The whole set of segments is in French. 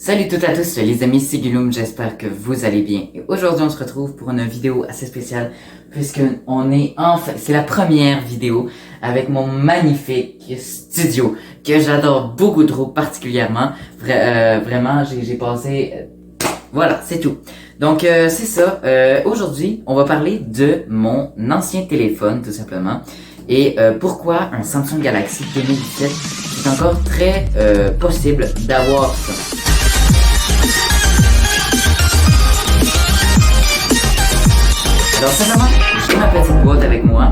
Salut toutes à tous les amis, c'est Guillaume, j'espère que vous allez bien. Et aujourd'hui on se retrouve pour une vidéo assez spéciale puisque on est enfin, c'est la première vidéo avec mon magnifique studio que j'adore beaucoup trop particulièrement. Vraiment, j'ai passé... voilà, c'est tout. Donc c'est ça, aujourd'hui on va parler de mon ancien téléphone tout simplement. Et pourquoi un Samsung Galaxy 2017 c'est encore très possible d'avoir ça. Alors simplement, j'ai ma petite boîte avec moi.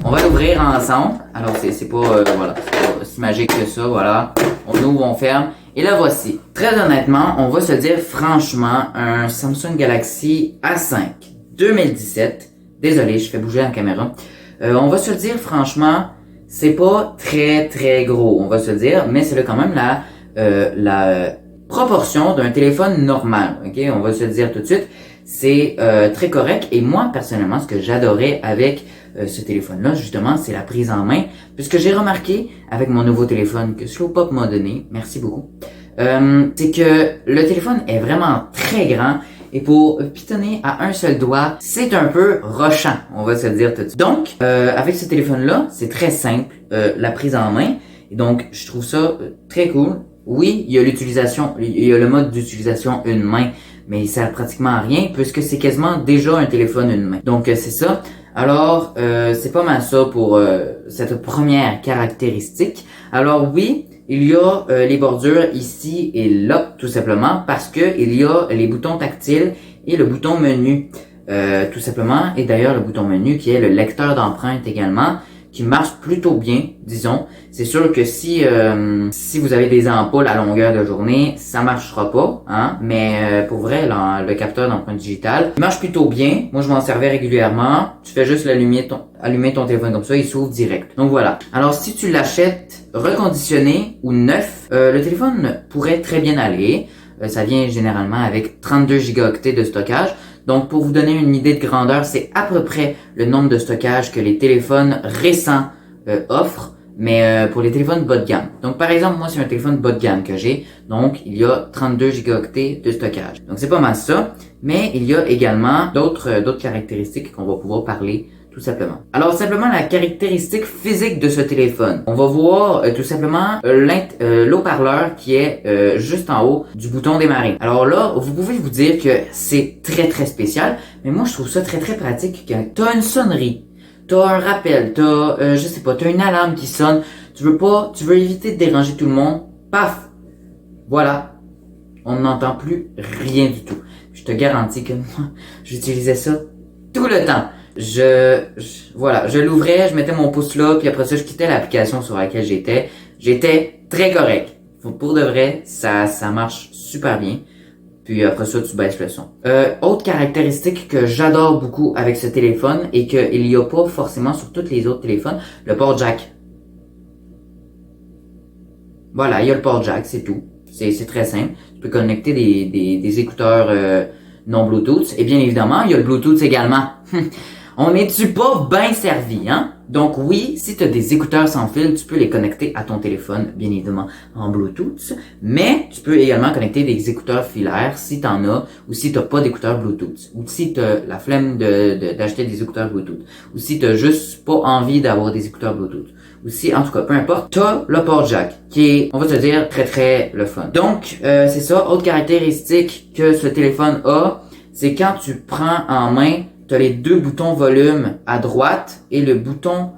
On va l'ouvrir ensemble. Alors c'est pas voilà, c'est pas si magique que ça, voilà. On ouvre, on ferme. Et la voici. Très honnêtement, on va se dire franchement, un Samsung Galaxy A5 2017. Désolé, je fais bouger la caméra. On va se le dire franchement, c'est pas très gros, on va se le dire, mais c'est quand même la proportion d'un téléphone normal. Ok, on va se le dire tout de suite. C'est très correct. Et moi, personnellement, ce que j'adorais avec ce téléphone-là, justement, c'est la prise en main. Puisque j'ai remarqué avec mon nouveau téléphone que Slowpop m'a donné, merci beaucoup, c'est que le téléphone est vraiment très grand. Et pour pitonner à un seul doigt, c'est un peu rushant, on va se le dire tout de suite. Donc, avec ce téléphone-là, c'est très simple, la prise en main. Et donc, je trouve ça très cool. Oui, il y a le mode d'utilisation une main, mais il sert pratiquement à rien puisque c'est quasiment déjà un téléphone une main. Donc c'est ça. Alors c'est pas mal ça pour cette première caractéristique. Alors oui, il y a les bordures ici et là tout simplement parce que il y a les boutons tactiles et le bouton menu tout simplement. Et d'ailleurs le bouton menu qui est le lecteur d'empreintes également, qui marche plutôt bien, disons. C'est sûr que si vous avez des ampoules à longueur de journée, ça marchera pas, hein. Mais pour vrai, le capteur d'empreinte digitale, il marche plutôt bien. Moi, je m'en servais régulièrement. Tu fais juste allumer ton téléphone comme ça, il s'ouvre direct. Donc voilà. Alors si tu l'achètes reconditionné ou neuf, le téléphone pourrait très bien aller. Ça vient généralement avec 32 gigaoctets de stockage. Donc, pour vous donner une idée de grandeur, c'est à peu près le nombre de stockage que les téléphones récents offrent, mais pour les téléphones bas de gamme. Donc, par exemple, moi, c'est un téléphone bas de gamme que j'ai. Donc, il y a 32 gigaoctets de stockage. Donc, c'est pas mal ça. Mais il y a également d'autres caractéristiques qu'on va pouvoir parler tout simplement. Alors, simplement la caractéristique physique de ce téléphone. On va voir tout simplement l'haut-parleur qui est juste en haut du bouton démarrer. Alors là, vous pouvez vous dire que c'est très spécial, mais moi je trouve ça très pratique quand t'as une sonnerie, t'as un rappel, t'as, je sais pas, t'as une alarme qui sonne, tu veux éviter de déranger tout le monde, paf! Voilà. On n'entend plus rien du tout. Je te garantis que moi, j'utilisais ça tout le temps. Voilà, je l'ouvrais, je mettais mon pouce là, puis après ça, je quittais l'application sur laquelle j'étais. J'étais très correct. Pour de vrai, ça marche super bien. Puis après ça, tu baisses le son. Autre caractéristique que j'adore beaucoup avec ce téléphone et qu'il n'y a pas forcément sur tous les autres téléphones, le port jack. Voilà, il y a le port jack, c'est tout. C'est très simple. Tu peux connecter des écouteurs non Bluetooth. Et bien évidemment, il y a le Bluetooth également. On n'est-tu pas bien servi, hein? Donc oui, si tu as des écouteurs sans fil, tu peux les connecter à ton téléphone, bien évidemment, en Bluetooth. Mais tu peux également connecter des écouteurs filaires si tu en as, ou si tu n'as pas d'écouteurs Bluetooth. Ou si tu as la flemme d'acheter des écouteurs Bluetooth. Ou si tu n'as juste pas envie d'avoir des écouteurs Bluetooth. Ou si, en tout cas, peu importe, tu as le port jack, qui est, on va te dire, très le fun. Donc, c'est ça. Autre caractéristique que ce téléphone a, c'est quand tu prends en main, tu as les deux boutons volume à droite et le bouton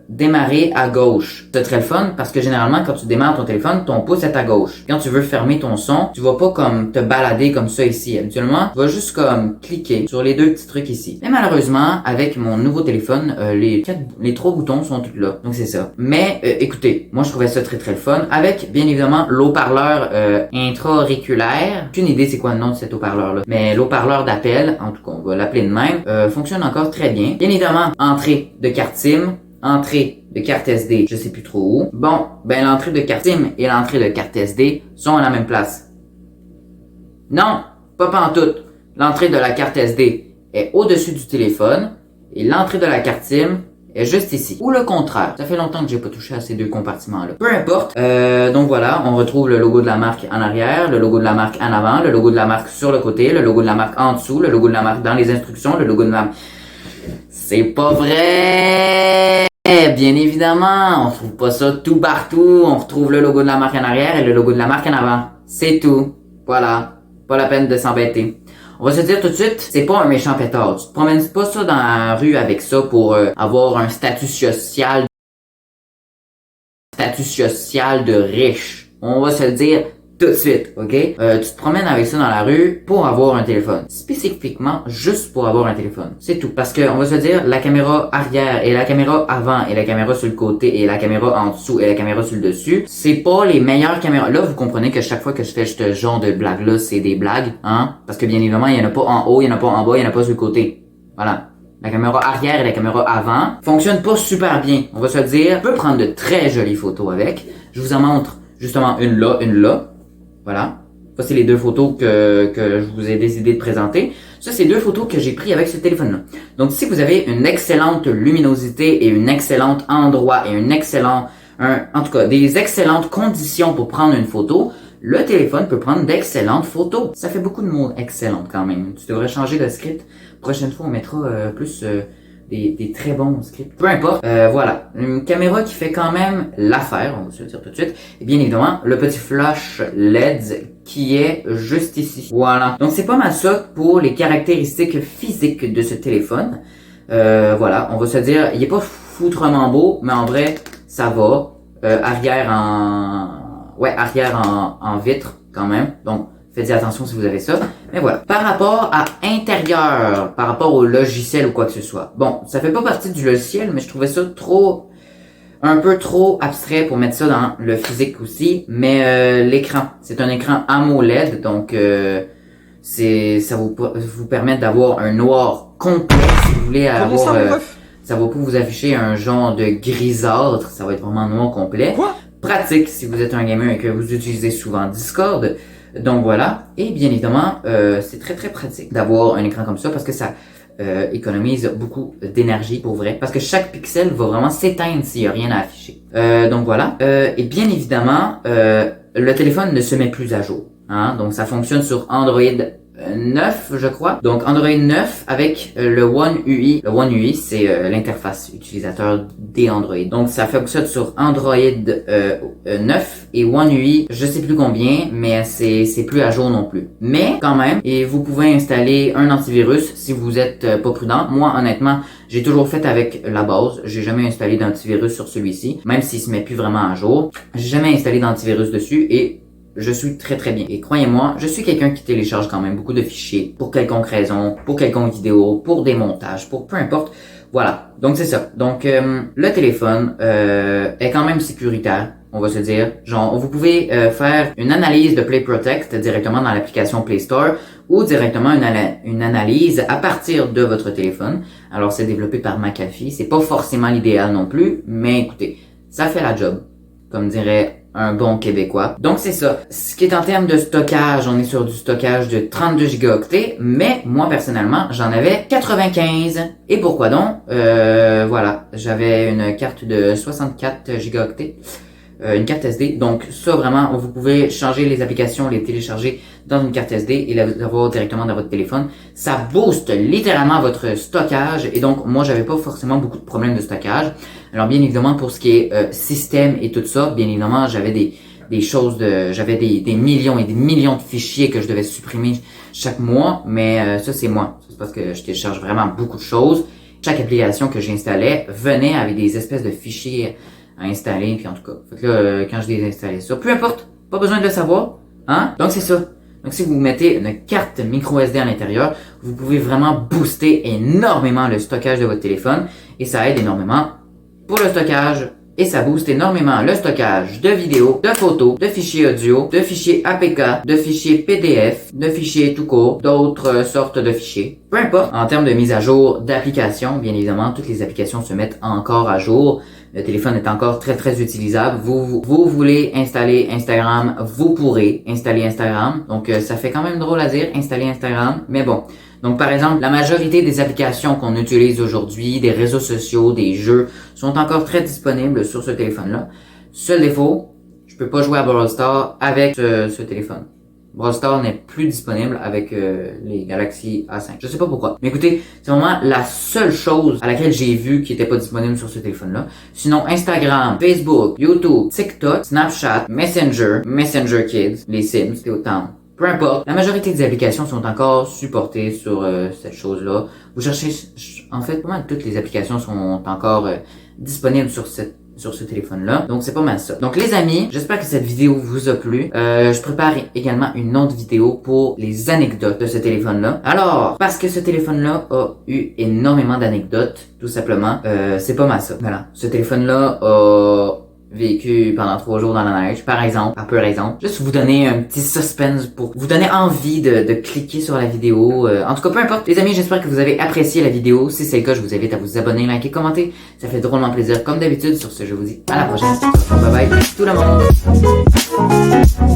démarrer à gauche. C'est très le fun parce que généralement quand tu démarres ton téléphone, ton pouce est à gauche. Quand tu veux fermer ton son, tu vas pas comme te balader comme ça ici. Habituellement, tu vas juste comme cliquer sur les deux petits trucs ici. Mais malheureusement, avec mon nouveau téléphone, les trois boutons sont tous là. Donc c'est ça. Mais écoutez, moi je trouvais ça très le fun. Avec bien évidemment l'haut-parleur intra-auriculaire. Aucune idée c'est quoi le nom de cet haut-parleur-là. Mais l'haut-parleur d'appel, en tout cas on va l'appeler de même, fonctionne encore très bien. Bien évidemment, entrée de carte SIM. Entrée de carte SD, je sais plus trop où. Bon, ben l'entrée de carte SIM et l'entrée de carte SD sont à la même place. Non, pas pantoute. L'entrée de la carte SD est au-dessus du téléphone et l'entrée de la carte SIM est juste ici. Ou le contraire. Ça fait longtemps que j'ai pas touché à ces deux compartiments-là. Peu importe. Donc voilà, on retrouve le logo de la marque en arrière, le logo de la marque en avant, le logo de la marque sur le côté, le logo de la marque en dessous, le logo de la marque dans les instructions, le logo de la... C'est pas vrai! Bien évidemment, on trouve pas ça tout partout. On retrouve le logo de la marque en arrière et le logo de la marque en avant. C'est tout. Voilà. Pas la peine de s'embêter. On va se dire tout de suite, c'est pas un méchant pétard. Tu te promènes pas ça dans la rue avec ça pour avoir un statut social de riche. On va se le dire tout de suite, ok? Tu te promènes avec ça dans la rue pour avoir un téléphone. Spécifiquement, juste pour avoir un téléphone. C'est tout. Parce que, on va se dire, la caméra arrière et la caméra avant et la caméra sur le côté et la caméra en dessous et la caméra sur le dessus, c'est pas les meilleures caméras. Là, vous comprenez que chaque fois que je fais ce genre de blague-là, c'est des blagues, hein? Parce que bien évidemment, il y en a pas en haut, il y en a pas en bas, il y en a pas sur le côté. Voilà. La caméra arrière et la caméra avant fonctionnent pas super bien. On va se le dire. On peut prendre de très jolies photos avec. Je vous en montre justement une là, une là. Voilà. Ça, c'est les deux photos que je vous ai décidé de présenter. Ça, c'est deux photos que j'ai prises avec ce téléphone-là. Donc, si vous avez une excellente luminosité et une excellente endroit et en tout cas, des excellentes conditions pour prendre une photo, le téléphone peut prendre d'excellentes photos. Ça fait beaucoup de mots excellentes quand même. Tu devrais changer de script. Prochaine fois, on mettra plus des très bons scripts. Peu importe. Voilà. Une caméra qui fait quand même l'affaire, on va se le dire tout de suite. Et bien évidemment, le petit flash LED qui est juste ici. Voilà. Donc c'est pas mal ça pour les caractéristiques physiques de ce téléphone. Voilà. On va se dire, il est pas foutrement beau, mais en vrai, ça va. Arrière en vitre quand même. Donc, faites attention si vous avez ça. Mais voilà. Par rapport à intérieur, par rapport au logiciel ou quoi que ce soit. Bon, ça fait pas partie du logiciel, mais je trouvais ça un peu trop abstrait pour mettre ça dans le physique aussi. Mais l'écran, c'est un écran AMOLED, donc ça vous permet d'avoir un noir complet si vous voulez avoir. Ça va pas vous afficher un genre de grisâtre, ça va être vraiment noir complet. Quoi? Pratique si vous êtes un gamer et que vous utilisez souvent Discord. Donc voilà. Et bien évidemment, c'est très très pratique d'avoir un écran comme ça parce que ça économise beaucoup d'énergie pour vrai. Parce que chaque pixel va vraiment s'éteindre s'il n'y a rien à afficher. Donc voilà. Et bien évidemment, le téléphone ne se met plus à jour. Hein? Donc ça fonctionne sur Android 9, je crois. Donc Android 9 avec le One UI. Le One UI, c'est l'interface utilisateur des Android. Donc ça fonctionne sur Android 9 et One UI, je sais plus combien, mais c'est plus à jour non plus. Mais quand même, et vous pouvez installer un antivirus si vous êtes pas prudent. Moi, honnêtement, j'ai toujours fait avec la base. J'ai jamais installé d'antivirus sur celui-ci, même s'il se met plus vraiment à jour. J'ai jamais installé d'antivirus dessus et je suis très très bien. Et croyez-moi, je suis quelqu'un qui télécharge quand même beaucoup de fichiers pour quelconque raison, pour quelconque vidéo, pour des montages, pour peu importe. Voilà. Donc c'est ça. Donc le téléphone est quand même sécuritaire, on va se dire. Genre, vous pouvez faire une analyse de Play Protect directement dans l'application Play Store ou directement une analyse à partir de votre téléphone. Alors c'est développé par McAfee. C'est pas forcément l'idéal non plus, mais écoutez, ça fait la job, comme dirait un bon Québécois. Donc c'est ça. Ce qui est en termes de stockage, on est sur du stockage de 32 gigaoctets, mais moi personnellement, j'en avais 95. Et pourquoi donc? Voilà, j'avais une carte de 64 gigaoctets, une carte SD. Donc ça vraiment, vous pouvez changer les applications, les télécharger dans une carte SD et les avoir directement dans votre téléphone. Ça booste littéralement votre stockage et donc moi j'avais pas forcément beaucoup de problèmes de stockage. Alors bien évidemment pour ce qui est système et tout ça, bien évidemment j'avais j'avais des millions et des millions de fichiers que je devais supprimer chaque mois, mais ça c'est moi. C'est parce que je télécharge vraiment beaucoup de choses. Chaque application que j'installais venait avec des espèces de fichiers à installer, puis en tout cas. Fait que là, quand je désinstallais ça, peu importe, pas besoin de le savoir, hein? Donc c'est ça. Donc si vous mettez une carte micro SD à l'intérieur, vous pouvez vraiment booster énormément le stockage de votre téléphone et ça aide énormément pour le stockage et ça booste énormément le stockage de vidéos, de photos, de fichiers audio, de fichiers APK, de fichiers PDF, de fichiers tout court, d'autres sortes de fichiers. Peu importe. En termes de mise à jour d'applications, bien évidemment, toutes les applications se mettent encore à jour. Le téléphone est encore très très utilisable. Vous voulez installer Instagram, vous pourrez installer Instagram. Donc ça fait quand même drôle à dire, installer Instagram. Mais bon, Donc par exemple, la majorité des applications qu'on utilise aujourd'hui, des réseaux sociaux, des jeux, sont encore très disponibles sur ce téléphone-là. Seul défaut, je peux pas jouer à Brawl Stars avec ce téléphone. Brawl Stars n'est plus disponible avec les Galaxy A5. Je sais pas pourquoi. Mais écoutez, c'est vraiment la seule chose à laquelle j'ai vu qui était pas disponible sur ce téléphone-là. Sinon, Instagram, Facebook, YouTube, TikTok, Snapchat, Messenger, Messenger Kids, les Sims, Town. Peu importe, la majorité des applications sont encore supportées sur cette chose-là. Vous cherchez, en fait, pas mal toutes les applications sont encore disponibles sur ce téléphone-là. Donc, c'est pas mal ça. Donc, les amis, j'espère que cette vidéo vous a plu. Je prépare également une autre vidéo pour les anecdotes de ce téléphone-là. Alors, parce que ce téléphone-là a eu énormément d'anecdotes, tout simplement, c'est pas mal ça. Voilà. Ce téléphone-là a vécu pendant 3 jours dans la neige, par exemple, par pure exemple. Juste vous donner un petit suspense pour vous donner envie de cliquer sur la vidéo. En tout cas, peu importe. Les amis, j'espère que vous avez apprécié la vidéo. Si c'est le cas, je vous invite à vous abonner, liker, commenter. Ça fait drôlement plaisir. Comme d'habitude, sur ce, je vous dis à la prochaine. Bye bye tout le monde.